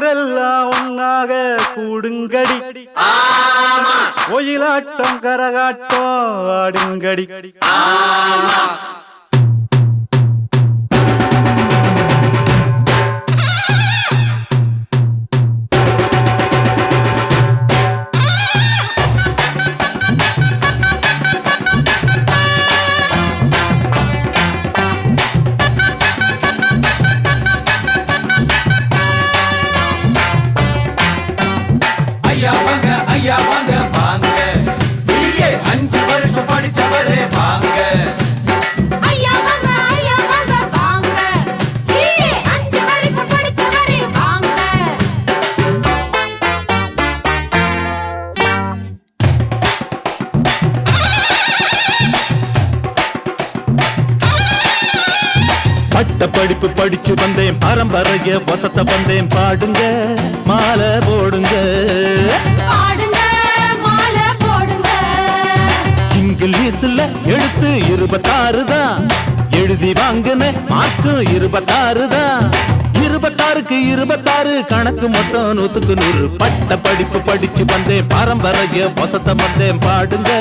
ஊரெல்லாம் ஒன்னாக கூடுங்கடி, ஒயிலாட்டம் கரகாட்டம் ஆடுங்கடி. ஐயா வாங்க வாங்க, 5 வருஷம் படிச்சவரே வாங்க. ஐயா வாங்க வாங்க, 5 வருஷம் படிச்சவரே வாங்க. பட்ட படிப்பு படிச்சு வந்தேன், பரம்பரைய வசத்த வந்தேன், பாடுங்க மாலை போடுங்க, பாடுங்க மாலை போடுங்க. இங்கிலீஷ்ல எழுத்து 26 தான், எழுதி வாங்கின மார்க்கு 26 தான். 26க்கு 26 கணக்கு மொத்தம் 100க்கு 100. பட்ட படிப்பு படிச்சு வந்தேன், பரம்பரைய வசத்த வந்தேன், பாடுங்க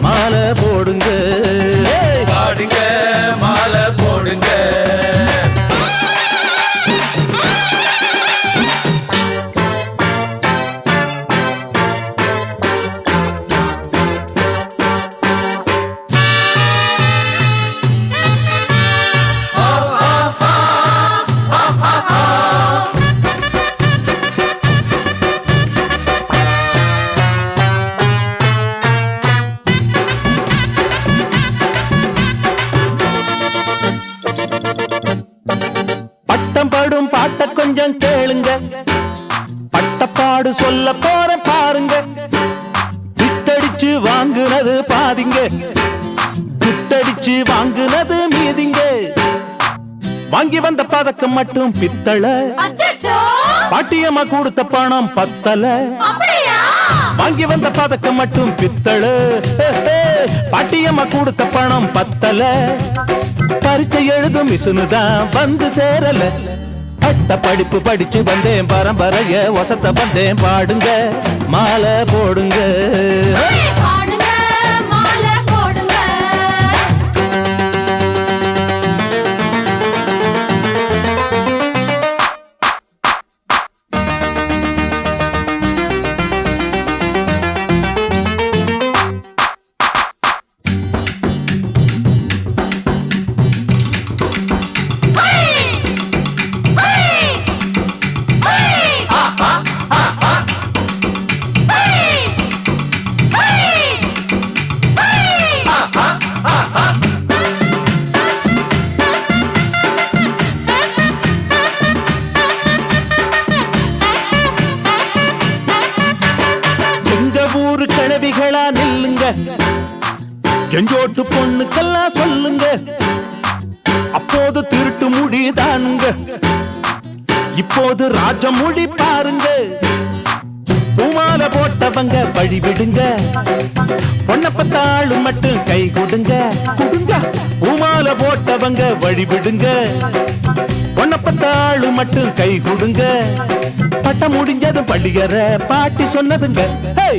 மாலை போடுங்க, பாடுங்க மாலை போடுங்க. பட்டம் படும் பாட்ட கொஞ்சம் கேளுங்க, பட்டப்பாடு சொல்ல போற பாருங்க. விட்டடிச்சு வாங்குனது பாதிங்க, விட்டடிச்சு வாங்குனது மீதிங்க. வாங்கி வந்த பதக்கம் மட்டும் பித்தள, அச்சச்சோ பாட்டியம்மா கொடுத்த பணம் பத்தல. அப்படியா? வாங்கி வந்த பதக்கம் மட்டும் பித்தள, பாட்டியம்மா கொடுத்த பணம் பத்தல. பரீட்சை எழுதும் மிசுனுதான் வந்து சேரல. பட்ட படிப்பு படிச்சு வந்தேன், பரம்பரைய வசத்த வந்தேன், பாடுங்க மாலை போடுங்க, பாடுங்க மாலை போடுங்க. கிழவிகளா நில்லுங்க, எஞ்சோட்டு பொண்ணுக்கெல்லாம் சொல்லுங்க. அப்போது திருட்டு மொழி தானுங்க, இப்போது ராஜமொழி பாருங்க. பூமாலை போட்டவங்க வழி விடுங்க, பொன்னப்பத்தாளு மட்டும் கை கொடுங்க, கொடுங்க. பூமாலை போட்டவங்க வழி விடுங்க, பொன்னப்பத்தாளு மட்டும் கை கொடுங்க. பட்டம் முடிஞ்சதும் பள்ளியற பாட்டி சொன்னதுங்க, ஹே